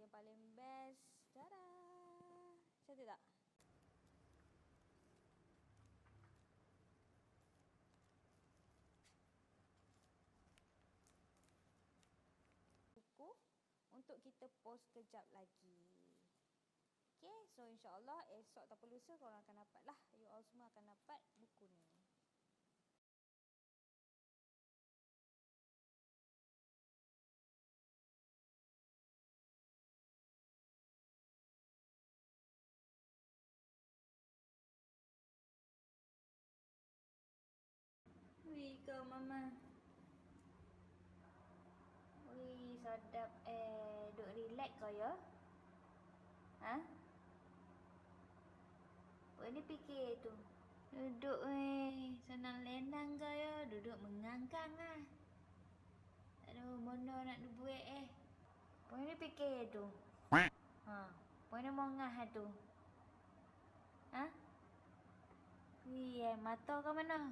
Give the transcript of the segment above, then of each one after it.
yang paling best. Tada! Cantik tak? Buku untuk kita post kejap lagi. Okay, so insyaAllah esok ataupun lusa korang akan dapat lah. You all semua akan dapat buku ni. Wih kau mama. Wih sedap duk relax kau ya. Ha? Apa ni fikir tu? Duduk senang lenang kau ya. Duduk mengangkang lah. Aduh mana nak buat Apa ni fikir tu? Apa ni mongah tu? Ha? Wih mata kau mana?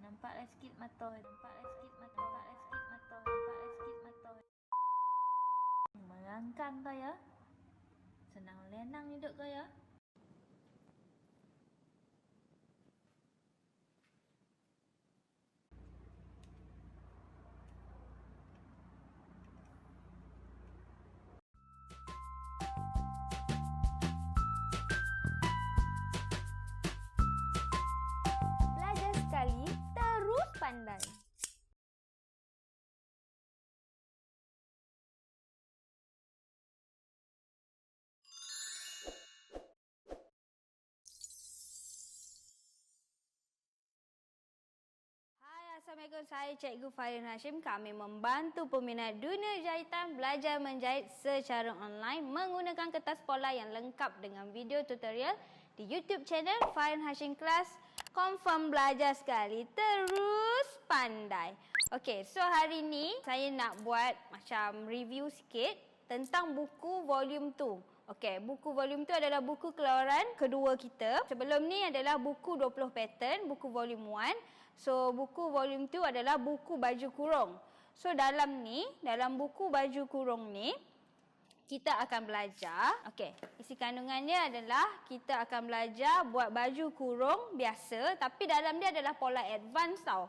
Nampaklah sikit mata. Merangkang kau ya. Senang lenang hidup kau ya. Belajar sekali, terus pandai. Assalamualaikum, saya Cikgu Farin Hashim. Kami membantu peminat dunia jahitan belajar menjahit secara online menggunakan kertas pola yang lengkap dengan video tutorial di YouTube channel Farin Hashim Class. Confirm belajar sekali, terus pandai. Okey, so hari ni saya nak buat macam review sikit tentang buku volume 2. Okey, buku volume 2 adalah buku keluaran kedua kita. Sebelum ni adalah buku 20 pattern, buku volume 1. So, buku volume 2 adalah buku baju kurung. So, dalam buku baju kurung ni, kita akan belajar. Okey, isi kandungannya adalah kita akan belajar buat baju kurung biasa. Tapi dalam dia adalah pola advance tau.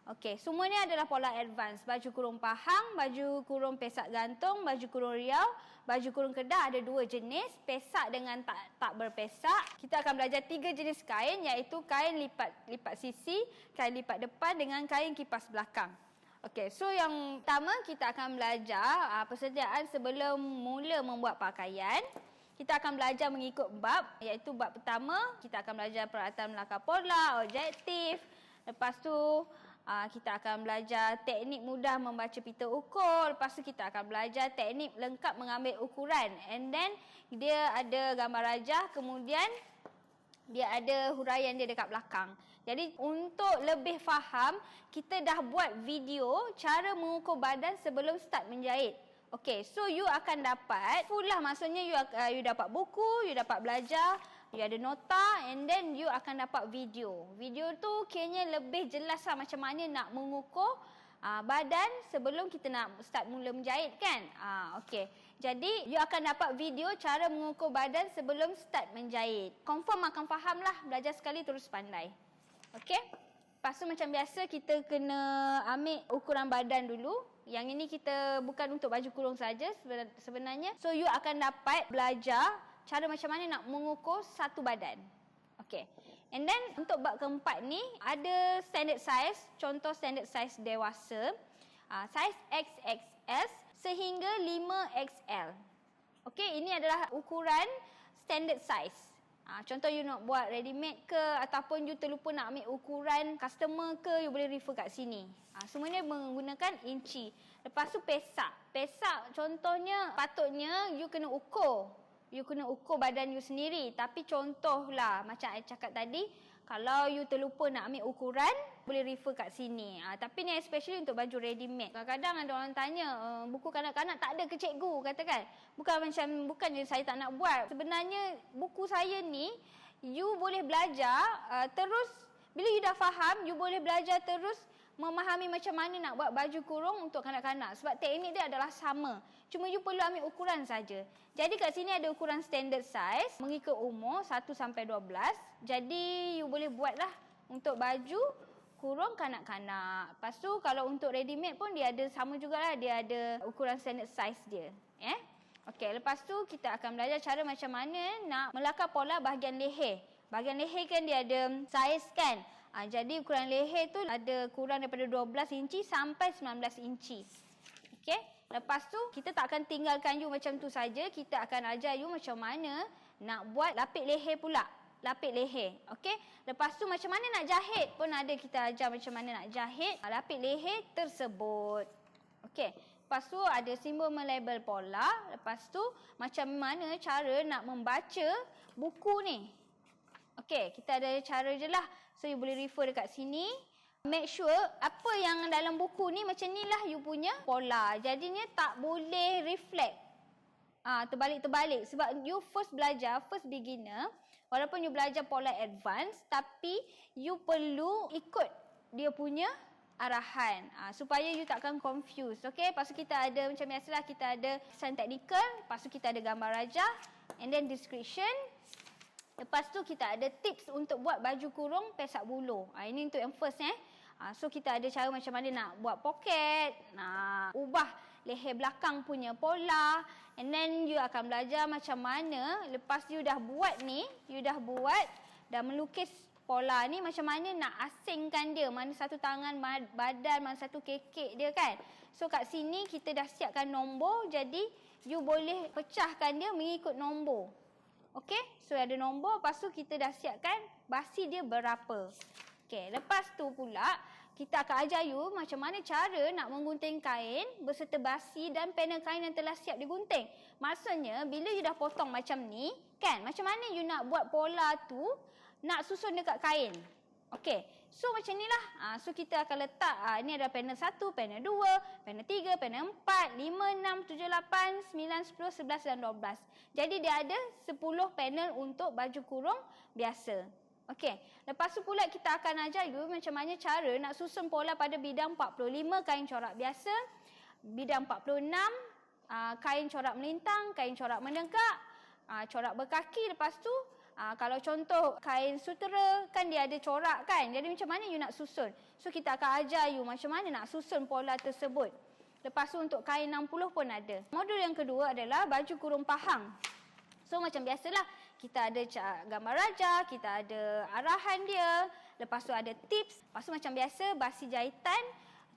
Okey, semuanya adalah pola advance. Baju kurung pahang, baju kurung pesak gantung, baju kurung riau, baju kurung kedah ada 2 jenis, pesak dengan tak berpesak. Kita akan belajar 3 jenis kain, iaitu kain lipat sisi, kain lipat depan dengan kain kipas belakang. Okey, so yang pertama kita akan belajar persediaan sebelum mula membuat pakaian. Kita akan belajar mengikut bab, iaitu bab pertama kita akan belajar peralatan melakar pola, objektif. Lepas tu kita akan belajar teknik mudah membaca pita ukur. Lepas tu kita akan belajar teknik lengkap mengambil ukuran. And then dia ada gambar rajah, kemudian dia ada huraian dia dekat belakang. Jadi untuk lebih faham, kita dah buat video cara mengukur badan sebelum start menjahit. Okey, so you akan dapat full lah, maksudnya you dapat buku, you dapat belajar, you ada nota, and then you akan dapat video. Video tu kayaknya lebih jelas lah macam mana nak mengukur badan sebelum kita nak start mula menjahit kan. Okey, jadi you akan dapat video cara mengukur badan sebelum start menjahit. Confirm akan faham lah, belajar sekali terus pandai. Okey, lepas tu macam biasa kita kena ambil ukuran badan dulu. Yang ini kita bukan untuk baju kurung saja sebenarnya. So you akan dapat belajar cara macam mana nak mengukur satu badan. Okey. And then untuk bab keempat ni ada standard size, contoh standard size dewasa. Saiz XXS sehingga 5XL. Okey, ini adalah ukuran standard size. Contoh you nak buat ready made ke ataupun you terlupa nak ambil ukuran customer ke, you boleh refer kat sini. Semuanya menggunakan inci. Lepas tu pesak. Pesak contohnya patutnya you kena ukur. You kena ukur badan you sendiri. Tapi contohlah macam saya cakap tadi, kalau you terlupa nak ambil ukuran, boleh refer kat sini. Tapi ni especially untuk baju ready made. Kadang-kadang ada orang tanya, buku kanak-kanak tak ada ke cikgu, katakan. Bukan je saya tak nak buat. Sebenarnya buku saya ni, you boleh belajar terus. Bila you dah faham, you boleh belajar terus memahami macam mana nak buat baju kurung untuk kanak-kanak. Sebab teknik dia adalah sama. Cuma you perlu ambil ukuran saja. Jadi kat sini ada ukuran standard size mengikut umur 1 sampai 12. Jadi you boleh buatlah untuk baju kurung kanak-kanak. Lepas tu kalau untuk ready made pun dia ada sama jugalah, dia ada ukuran standard size dia. Okey, lepas tu kita akan belajar cara macam mana nak melakar pola bahagian leher. Bahagian leher kan dia ada saiz kan. Jadi ukuran leher tu ada kurang daripada 12 inci sampai 19 inci. Okey, lepas tu kita tak akan tinggalkan you macam tu saja. Kita akan ajar you macam mana nak buat lapik leher pula. Lapik leher. Okey, lepas tu macam mana nak jahit pun ada, kita ajar macam mana nak jahit lapik leher tersebut. Okey, lepas tu ada simbol melabel pola. Lepas tu macam mana cara nak membaca buku ni. Okey, kita ada cara je lah. So you boleh refer dekat sini. Make sure apa yang dalam buku ni macam ni lah you punya pola. Jadinya tak boleh reflect. Terbalik-terbalik. Sebab you first belajar, first beginner. Walaupun you belajar pola advance, tapi you perlu ikut dia punya arahan supaya you takkan confuse. Okey, lepas tu kita ada macam biasalah, kita ada kesan teknikal, lepas tu kita ada gambar rajah and then description. Lepas tu kita ada tips untuk buat baju kurung pesak buluh. Ini untuk yang first So kita ada cara macam mana nak buat poket, nak ubah leher belakang punya pola, and then you akan belajar macam mana lepas you dah buat ni, you dah buat dah melukis pola ni, macam mana nak asingkan dia, mana satu tangan badan, mana satu kekek dia kan. So kat sini kita dah siapkan nombor, jadi you boleh pecahkan dia mengikut nombor. Okey, so ada nombor, lepas tu kita dah siapkan basi dia berapa. Okey, lepas tu pula kita akan ajar you macam mana cara nak menggunting kain berserta basi dan panel kain yang telah siap digunting. Maksudnya bila you dah potong macam ni kan, macam mana you nak buat pola tu nak susun dekat kain. Okey, so macam ni lah. So kita akan letak, ni ada panel 1, panel 2, panel 3, panel 4, 5, 6, 7, 8, 9, 10, 11 dan 12. Jadi dia ada 10 panel untuk baju kurung biasa. Okey, lepas tu pula kita akan ajar you macam mana cara nak susun pola pada bidang 45 kain corak biasa, bidang 46 kain corak melintang, kain corak menegak, corak berkaki. Lepas tu kalau contoh kain sutera kan dia ada corak kan, jadi macam mana you nak susun. So kita akan ajar you macam mana nak susun pola tersebut. Lepas tu untuk kain 60 pun ada. Modul yang kedua adalah baju kurung pahang. So macam biasalah, kita ada gambar rajah, kita ada arahan dia, lepas tu ada tips, lepas tu macam biasa basi jahitan,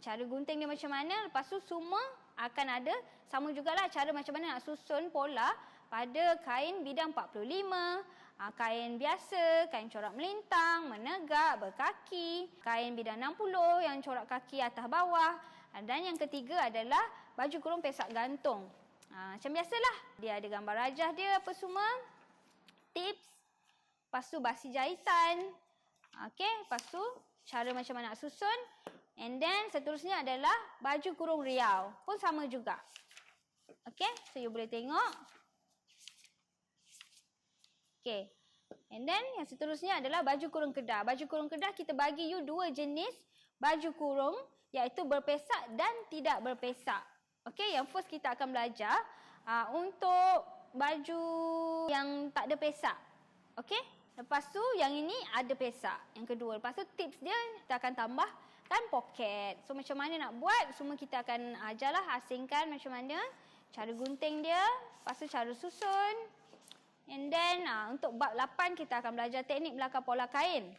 cara gunting dia macam mana, lepas tu semua akan ada sama jugalah cara macam mana nak susun pola pada kain bidang 45, kain biasa, kain corak melintang, menegak, berkaki, kain bidang 60 yang corak kaki atas bawah, dan yang ketiga adalah baju kurung pesak gantung. Macam biasalah, dia ada gambar rajah dia apa semua, tips, lepas tu basi jahitan, okey, lepas tu cara macam mana nak susun, and then seterusnya adalah baju kurung riau, pun sama juga. Okey, so you boleh tengok. Okey, and then yang seterusnya adalah baju kurung kedah. Baju kurung kedah kita bagi you dua jenis baju kurung, iaitu berpesak dan tidak berpesak. Okey, yang first kita akan belajar untuk baju yang tak ada pesak. Okey, lepas tu yang ini ada pesak, yang kedua. Lepas tu tips dia kita akan tambahkan poket. So macam mana nak buat, semua kita akan ajarlah, asingkan macam mana cara gunting dia, lepas tu cara susun. And then untuk bab 8 kita akan belajar teknik melakar pola kain.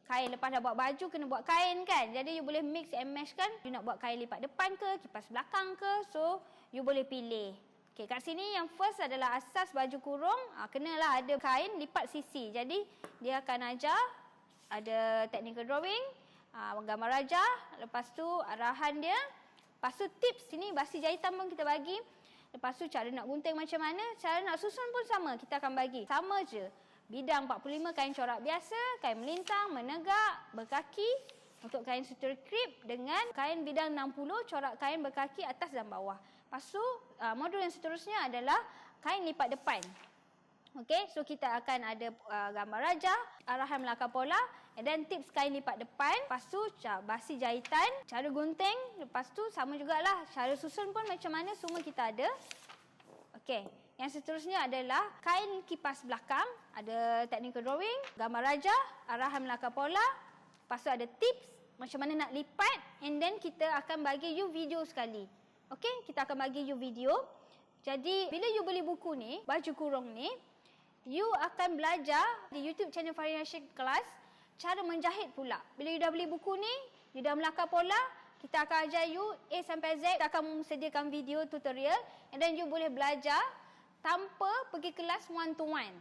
Kain lepas dah buat baju kena buat kain kan. Jadi you boleh mix and match kan. You nak buat kain lipat depan ke, kipas belakang ke. So you boleh pilih. Okey, kat sini yang first adalah asas baju kurung. Kenalah ada kain lipat sisi. Jadi dia akan ajar ada technical drawing, gambar rajah, lepas tu arahan dia. Lepas tu tips sini basi jahitan pun kita bagi. Lepas tu cara nak gunting macam mana, cara nak susun pun sama kita akan bagi. Sama je. Bidang 45 kain corak biasa, kain melintang, menegak, berkaki. Untuk kain sutra krip dengan kain bidang 60 corak kain berkaki atas dan bawah. Lepas tu modul yang seterusnya adalah kain lipat depan. Okey, so kita akan ada gambar rajah, arahan melakar pola, and then tips kain lipat depan, lepas tu basi jahitan, cara gunting, lepas tu sama jugalah cara susun pun macam mana semua kita ada. Okey, yang seterusnya adalah kain kipas belakang, ada technical drawing, gambar rajah, arahan melakar pola, lepas tu ada tips macam mana nak lipat, and then kita akan bagi you video sekali. Okey, kita akan bagi you video. Jadi, bila you beli buku ni, baju kurung ni, you akan belajar di YouTube channel Farin Hashim Kelas cara menjahit pula. Bila you dah beli buku ni, you dah melakar pola, kita akan ajar you A sampai Z. Kita akan sediakan video tutorial, and then you boleh belajar tanpa pergi kelas one to one.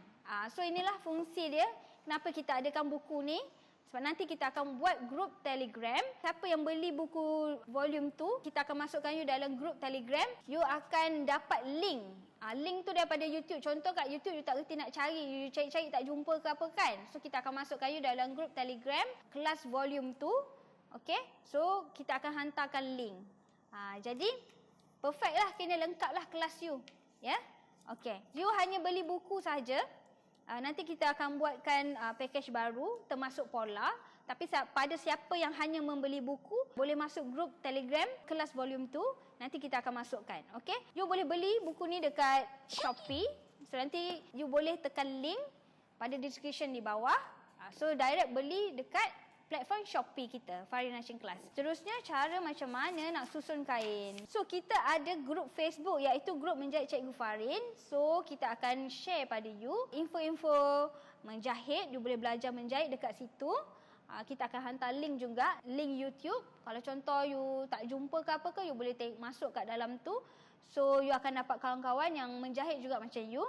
So inilah fungsi dia. Kenapa kita adakan buku ni? Sebab nanti kita akan buat grup Telegram. Siapa yang beli buku volume 2, kita akan masukkan you dalam grup Telegram. You akan dapat link. Link tu daripada YouTube. Contoh kat YouTube, you tak reti nak cari. You cari-cari tak jumpa ke apa kan. So kita akan masukkan you dalam grup Telegram kelas volume 2. Okay. So kita akan hantarkan link. Jadi perfect lah. Kena lengkap lah kelas you. Ya. Yeah? Okay. You hanya beli buku saja. Nanti kita akan buatkan package baru termasuk pola. Tapi pada siapa yang hanya membeli buku, boleh masuk grup Telegram kelas volume 2. Nanti kita akan masukkan. Okay? You boleh beli buku ni dekat Shopee. So nanti you boleh tekan link pada description di bawah. So direct beli dekat platform Shopee kita, Farin Hashim Kelas. Seterusnya, cara macam mana nak susun kain. So, kita ada grup Facebook iaitu grup Menjahit Cikgu Farin. So, kita akan share pada you info-info menjahit. You boleh belajar menjahit dekat situ. Kita akan hantar link juga, link YouTube. Kalau contoh you tak jumpa ke apa ke, you boleh masuk kat dalam tu. So, you akan dapat kawan-kawan yang menjahit juga macam you.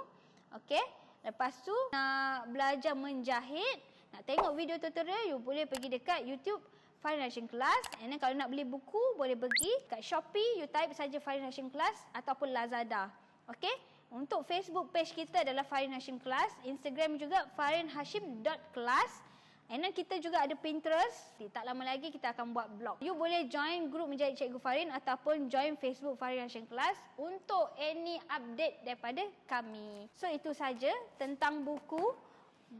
Okay. Lepas tu, nak belajar menjahit, nak tengok video tutorial, you boleh pergi dekat YouTube Farin Hashim Kelas. And then kalau nak beli buku, boleh pergi kat Shopee, you type saja Farin Hashim Kelas ataupun Lazada. Okay? Untuk Facebook page kita adalah Farin Hashim Kelas. Instagram juga farinhashim.kelas. And then kita juga ada Pinterest. Tak lama lagi kita akan buat blog. You boleh join grup Menjahit Cikgu Farin ataupun join Facebook Farin Hashim Kelas untuk any update daripada kami. So itu saja tentang buku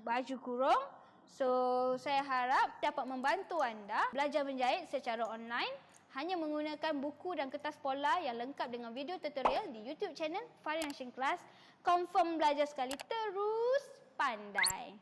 Baju Kurung. So, saya harap dapat membantu anda belajar menjahit secara online hanya menggunakan buku dan kertas pola yang lengkap dengan video tutorial di YouTube channel Farin Hashim Kelas. Confirm belajar sekali, terus pandai.